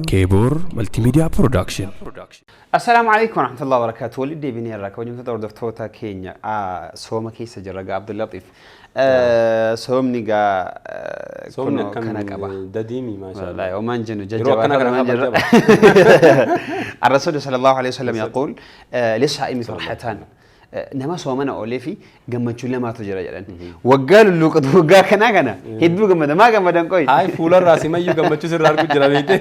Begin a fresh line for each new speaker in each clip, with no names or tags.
كيبور ملتي ميديا برودكشن.
السلام عليكم ورحمة الله وبركاته. ولدي بني الرك وجمت دور دكتورة كينيا سوما كيس جرجا عبد اللطيف سومني جا
سومنا كان دديمي ما شاء الله
ومان جنو ججوا الرسول صلى الله عليه وسلم يقول للصائم فرحتان نما سومنا أوليفي جمّتشوا لما تجرى جلنا وقالوا له قد وقا كنا هيدو جمّدا ما جمّدا كوي
هاي فولر راسي ما يو جمّتشوا سرّار كجرى بيته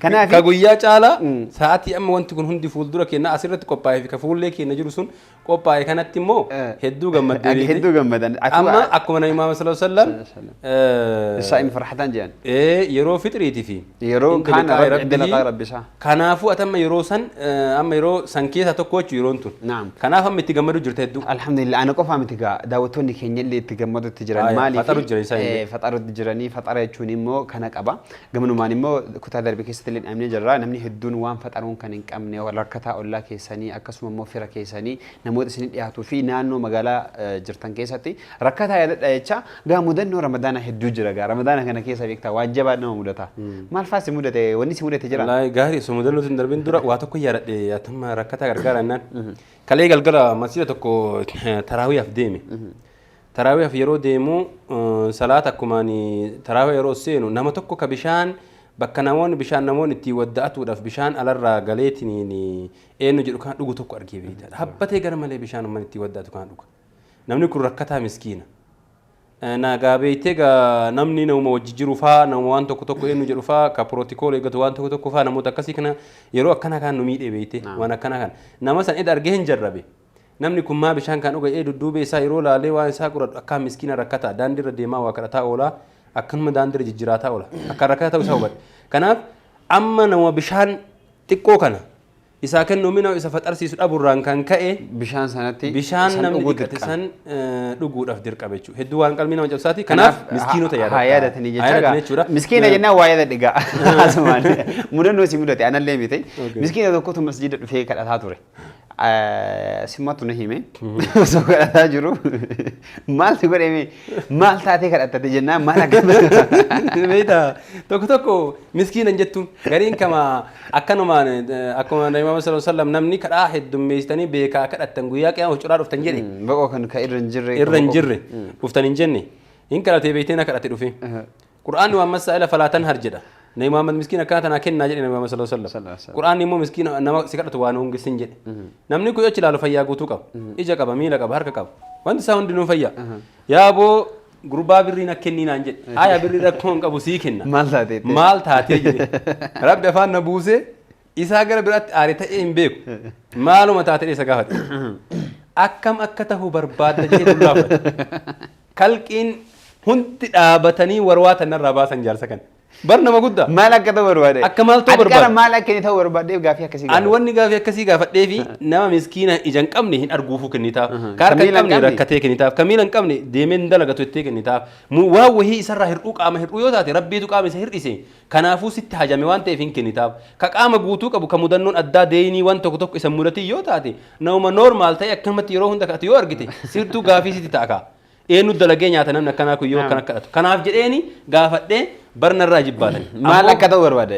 كنا في
كقويا شالا ساعتي أما وانت تكون هندي فول دورك إن أسيرت كوباي في كفول لك نجلسون كوباي كانت تيمو هيدو جمّدا
هيدو جمّدا
أما أكمل الإمام صلى الله عليه وسلم
الصائم فرحتان جان
يرو فطريتي في
يرو كان عند لقاء ربي صح
كنافو أتم يرو سن أما يرو سنكيس أتوقع يرون
نعم
كناف هم تجمدوا جرتهدو
الحمد لله أنا كوفا متجا داوتوني كينيا اللي تجمدوا تجراني مالي
فترة جريسة
فترة تجراني فترة يشوني مو كانك أبا جمنو ماني مو كنت دربي كيستلين أمني جرا نمني هدون وان فترون كانك أمني ولا ركتا ولا كيساني أكسم مو فرا كيساني نمود سنين يهاتو في نانو مجالا جرتان كيساتي ركتا يا إيشا جا مدن رمضان هدو جرا رمضان كان كيسا بيكتا واجبا نو مدتا ما الفاس مدته ونيس مدته جرا
لا جاري سمودن لو تندربين دورا واتوكو يا تم ركتا غرغارا نان كلي غلغلا مسيرتكو تراويح ديمي تراويح يرو ديمو صلاه كماني تراويح يرو سينو نمتكو كبشان بكناون بشان نمون تي وداتو دف بشان على غليتني ني انو جدو كان دغو توكو ارغي بيتا حبته غرمله بشان من تي وداتو كان دغو نمني كو ركتا مسكينه na gabeetega namni nama wajjiru fa nama waan tokko tokko eenyu jedhu fa ka protocol eegatu waan tokko tokko fa namoota akkasii kana yeroo akkana kan nu miidhee beeyte waan akkana kan nama san ed argee hin jarrabe namni kun maa bishaan kan dhuga dudduube isaa yeroo laalee waan isaa qura akka miskiina rakkata daandiirra deemaa waa kadhataa oola akkanuma daandiirra jijjiraataa oola akka rakkata isaa hubadhe kanaaf amma nama bishaan xiqqoo kana isa kennu mina isa faxarsiisu dhaburraan kan ka'e bishaan namni dhiqatan dhuguudhaaf dirqama jechuudha hedduu waan qalbii nama cabsaati kanaaf miskiinota
yaadatanii jechuudha miskiina jennaan waa yaada dhigaa asumaan mudannoo si mudate anallee miti miskiina tokkotu masjida dhufee kadhataa ture simatu na hime so kadhataa jiru maaltu godhame maal taatee kadhatate jennaan maal akka
beeyta tokko miskiina jettuun gariin kama akkanumaan akkuma Imam sallallahu alaihi wasallam namni kadhaa heddummeessitanii beekaa kadhattan guyyaa qiyaama curaa dhuftan jedhe
baqoo kan ka irra hin
jirre dhuftan hin jenne hin kadhatee beeyteen kadhate dhufe qur'aanni waan masaa'ila falaatan har jedha na Imam miskiina akkana tana kennaa jedhe Imam sallallahu alaihi wasallam qur'aanni immoo miskiina nama si kadhatu waan hongisin jedhe namni kun achi ilaalu fayyaa guutuu qaba ija qaba miila qaba harka qaba wanti isaa hundi nu fayya yaaboo gurbaa birriin akkenninaan jedhe aya birrii rakkoon qabu sii kenna maal taatee jedhe rabbi afaan na buusee isaa gara biraatti aare ta'ee hin beeku maaluma taatee isa gaafate akkam akka tahu barbaadda jedhee dullaafate kalqiin hundi dhaabatanii warwaatan narraa baasan jaarsa kan bar nama guddaa
maal akka ta'u barbaade
akka maal ta'u barbaade
akka maal akka ta'u barbaade gaafii akkasii
an wanni gaafii akkasii gaafadhee fi nama miskiina ija hin qabne hin arguufu kennitaaf kaarka hin qabne rakkatee kennitaaf kamiila hin qabne deemee dalagatu ittee kennitaaf waa wahii isarraa hirdhuu qaama hirdhuu yoo taate rabbiitu qaama isa hirdhise kanaafuu sitti hajame waan ta'eef hin kennitaaf ka qaama guutuu qabu ka mudannoon addaa deeyinii waan tokko tokko isa mudatii yoo taate nama normaal ta'e akkanumatti yeroo hunda kadhatu yoo argite sirtuu gaafii sitti ta'a eenyu dalagee nyaata namni akkanaa kun yoo akkana kadhatu kanaaf jedheeni gaafadhee barnarraa jibbaatan
maal akka ta'u barbaade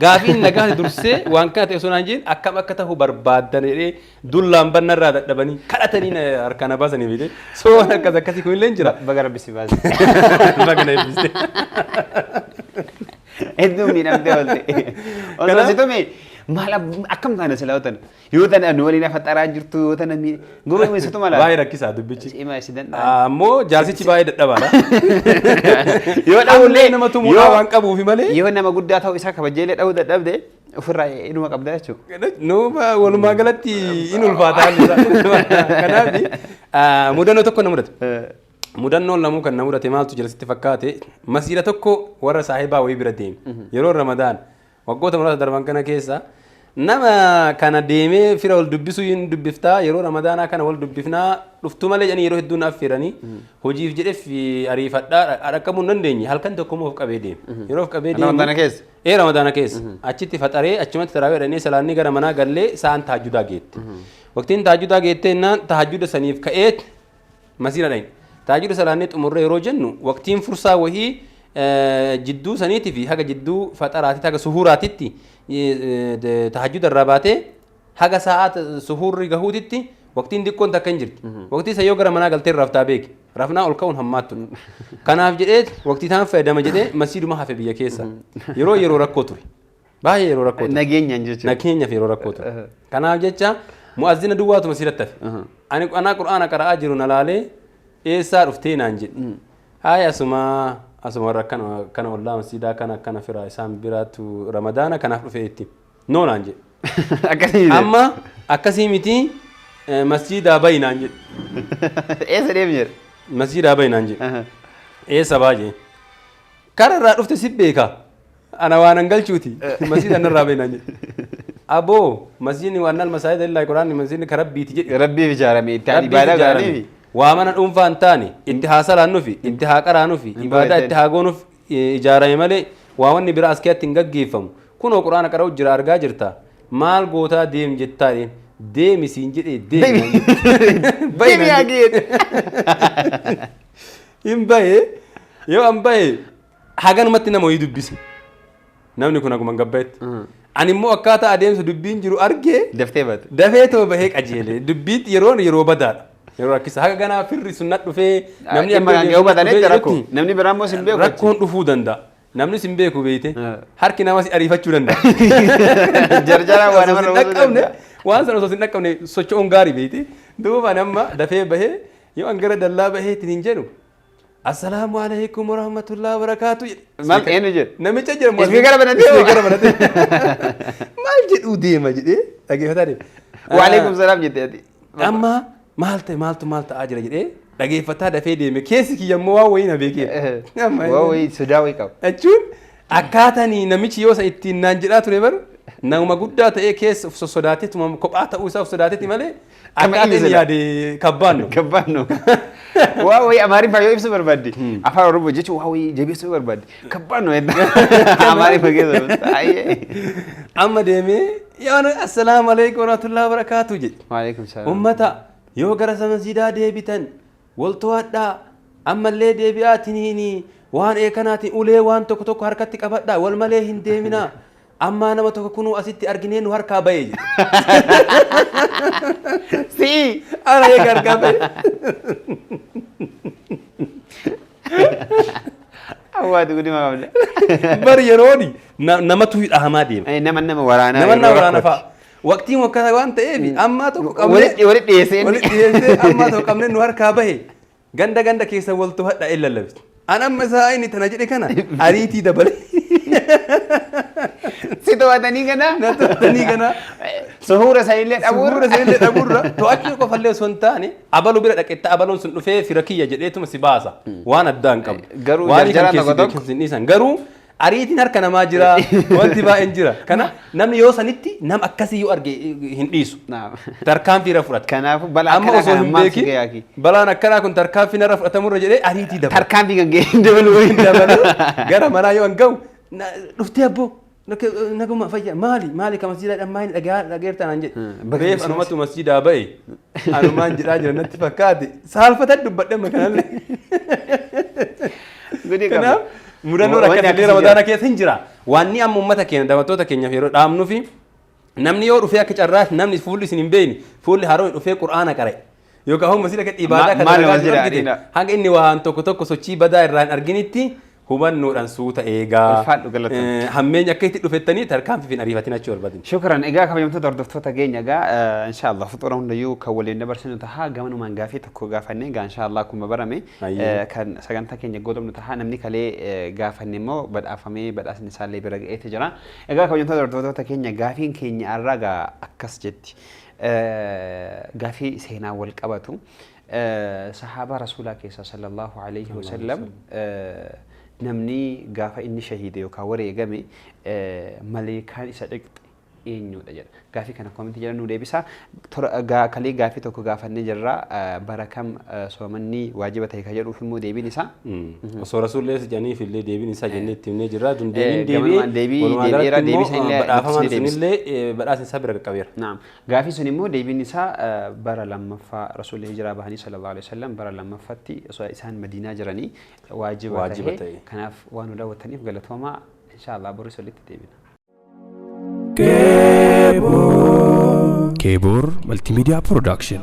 gaafiin nagaa dursee waan kana ta'e sonaan jeen akkam akka ta'u barbaadan jedhee dullaan barnarraa dadhabanii kadhatanii harkaan baasanii fide soo akkasii kun illee jira
baga rabbi si baase
baga na eebbiste
hedduu miidhamtee oolte osoo si tume maal akkam taane silaawatan yoo tan anu waliin faxaraa jirtu yoo tan gurra miisitu mala
baay'ee rakkisaa dubbichi
ima sidan
ammoo jaarsichi baay'ee dadhabaadha
yoo dhawullee
nama tumuudhaa waan qabuufi malee
yoo nama guddaa ta'u isaa kabajjeelee dhawuu dadhabde ofirraa inuma qabda jechuudha
nuuma walumaa galatti in ulfaataa kanaaf mudannoo tokko na mudate mudannoon lamuu kan na mudate maaltu jira sitti fakkaate masjiida tokko warra saahibaa wayii bira deeme yeroo ramadaan waggoota muraasa darban kana keessa nama kana deemee fira wal dubbisuu hin dubbiftaa yeroo ramadaanaa kana wal dubbifnaa dhuftu malee jedhanii yeroo hedduu naaf firanii hojiif jedheef ariifadhaa dhaqqabuu hin dandeenye halkan tokko of qabee deeme yeroo of qabee deeme ramadaana keessa achitti faxaree achumatti taraawee dhanii salaannii gara manaa gallee sa'aan tahajjudaa geette waqtiin tahajjudaa geettee innaan tahajjuda saniif ka'eet masiira dhayin tahajjuda salaannii xumurree yeroo jennu waqtiin fursaa wahii jidduu saniitii fi haga jidduu faxaraatitti haga suhuuraatitti tahajjuda irraa baatee haga sa'aat suhuurri gahuutitti waqtiin xiqqoon takka hin jirti. Waqtii isa yoo gara manaa galtee raftaa beeki. Rafnaa ol ka'uun hammaattu. Kanaaf jedhee waqtii isaan fayyadama jedhee masjiiduma hafe biyya keessa. Yeroo rakkoo ture. Baay'ee yeroo rakkoo ture.
Nageenyaan jechuudha.
Nageenyaaf yeroo rakkoo ture. Kanaaf jecha mu'azzina duwwaatu masjiidatti hafe. Anaa qura'aana qara'aa jiru na laalee eessaa dhuftee naan jedhe. Haaya asuma warra kana ollaa masjiidaa kana firaa isaan biraatu ramadaana kanaaf dhufee itti. Noo naan jedhe. Amma akkasii miti masjiidaa bayi naan jedhe.
Eessa deemi jedhe?
Masjiidaa bayi naan jedhe. Eessa baay'ee. Kararraa dhufte si beeka. Ana waan hangalchuuti. Masjiida narraa bayi naan jedhe. Aboo masjiidni waan almasaayida illaa quraanni masjiidni ka rabbiiti jedhe.
Rabbiif ijaarame itti haa ibaadaa godhaniifi.
Waa mana dhuunfaa hin taane itti haa salaannuufi itti haa qaraanuufi ibaadaa itti haa goonuuf ijaarame malee waa wanni biraa as keessatti hin gaggeeffamu. Kunoo quraana qara'u jira argaa jirta. Maal gootaa deem jettaadheen deemi siin jedhee deemi.
Deemi haa geedhe.
Hin bahee yoo an bahee haganumatti nama wayii dubbise. Namni kun akkuma gabbaa'etti. Ani immoo akkaataa adeemsa dubbiin jiru argee
Daftee bate.
dafee too bahee qajeele dubbiin yeroo badaadha. Yeroo rakkisa haga ganaa firri sunnat dhufee
Namni amma kan ga'uu batanetti rakko. Namni biraa immoo sin beeku.
Rakkoon dhufuu danda'a. Namni sin beeku beeyte harki namas ariifachuu danda'a.
Jarjara waan nama raawwatu
dhaqqabne waan sana osoo sin dhaqqabne socho'uun gaarii beeyte duuba nama dafee bahee yoo an gara dallaa bahee ittiin hin jedhu assalaamu alaikum warahmatullahi wabarakaatu jedhe.
Maal eenyu jedhe?
Namicha jedhamu.
Ispiikara banatee.
Ispiikara banatee. Maal jedhuu deema jedhee dhaggeeffataa deema.
Waalaikum salaam jettee ati.
Amma maal ta'e maaltu maal ta'aa jira jedhee dhaggeeffataa dafee deeme keessi kiyyammoo waan wayii na beekee.
Waa wayii sodaa wayii qaba.
Jechuun akkaatanii namichi yoo isa ittiin naan jedhaa ture baru nama guddaa ta'ee keessa of sodaatee kophaa ta'uu isaa of sodaateeti malee akkaataa inni yaade kabbaannu.
Kabbaannu. Waa wayii Amaariffaa yoo ibsu barbaadde afaan Oromoo jechuun waa wayii jabeessuu barbaadde kabbaannu Amaariffa keessa.
Amma deemee yoo assalaamu alaikum warahmatullahi wabarakaatu jedhe.
Waalaikum salaam.
Ummata yoo gara masjiidaa deebitan wal to'adhaa ammallee deebi'aatiniini waan eekanaatiin ulee waan tokko harkatti qabadhaa wal malee hin deeminaa ammaa nama tokko kunuu asitti arginee nu harkaa bahee jedhe.
Si.
Ana eega harkaa bahee.
Awwaatu guddi maqabda.
Bari yerooni namatu hidhamaa deema.
Nama waraanaa.
Nama waraana fa'a. Waqtiin wakkataa waan ta'eef ammaa tokko qabnee
walitti dhiyeessee
ammaa tokko qabnee nu harkaa bahee ganda keessa wal to'adhaa illa labsi. An amma isaa inni tana jedhe kana ariitii dabalee.
Si to'atanii kana?
Na to'atanii kana.
Suhuura isaaniillee
dhabuurra to'achuu qofallee osoo hin taane abaluu bira dhaqeetta abaloon sun dhufee fira kiyya jedheetuma si baasa. Waan addaa hin qabu.
Garuu
jarjara tokko tokko. Garuu ariitiin harka namaa jira wanti baay'een jira. Kana namni yoo sanitti nama akkasii yoo arge hin dhiisu. Tarkaanfiirra fudhata.
Kanaafuu balaa
amma osoo hin beekin balaan akkanaa kun tarkaanfiirra fudhatamurra jedhee ariitii dabala.
Tarkaanfii kan ga'e dabaluu.
Gara manaa yoo an ga'u dhuftee abboo. Naguma fayya maali ka masjiida dhammaan dhageertan an jedhe beef anumatu masjiidaa ba'e anumaan jedhaa jira natti fakkaate saalfata dubbadhe makanallee. Kanaaf mudannoo rakkatee ramadaana keessa hin jira. Waanni amma uummata keenya daawwattoota keenyaaf yeroo dhaamnuu fi namni yoo dhufee akka carraatti namni fuulli isin hin beekne fuulli haroon dhufee qur'aana qara'e yookaan hoo masjiida akka ibaadaa kan argaa jiru hanga inni waan tokko sochii badaa irraa hin arginitti hubannoodhaan suuta eegaa hammeenya akka itti dhufettanii tarkaanfiin ariifatiin achii barbaadin.
Shukran egaa kabajamtoota hordoftoota keenya egaa inshaallah fuxuura hundayyuu kan waliin dabarsinu tahaa gamanumaan gaafii tokko gaafanne egaa inshaallah akkuma barame kan sagantaa keenya godhamnu tahaa namni kalee gaafanne immoo badhaafamee badhaasni isaallee bira ga'eeti jira. Egaa kabajamtoota hordoftoota keenya gaafiin keenya har'aa egaa akkas jetti. Gaafii seenaa wal qabatu sahaaba rasuulaa keessaa sallallahu alaihi wasallam namni gaafa inni shahiide yookaan wareegame maleekaan isa dhiqxe eenyudha jedha. Gaafii kana koomenti jedhan nu deebisa. Kalee gaafii tokko gaafannee jirra bara kam soomanni waajiba ta'e kan jedhuuf immoo deebiin isaa.
Osoo rasuullee janiif illee deebiin isaa jennee itti himnee jirra. Badhaafamaan sunillee badhaasni isaa bira qaqqabeera.
Gaafii sun immoo deebiin isaa bara lammaffaa rasuullee hijiraa bahanii sallallahu alaihi wasallam bara lammaffaatti osoo isaan Madiinaa jiranii waajiba ta'e. Kanaaf waan nu daawwattaniif galatoomaa inshallah boris walitti deebina.
Kebor Multimedia Production.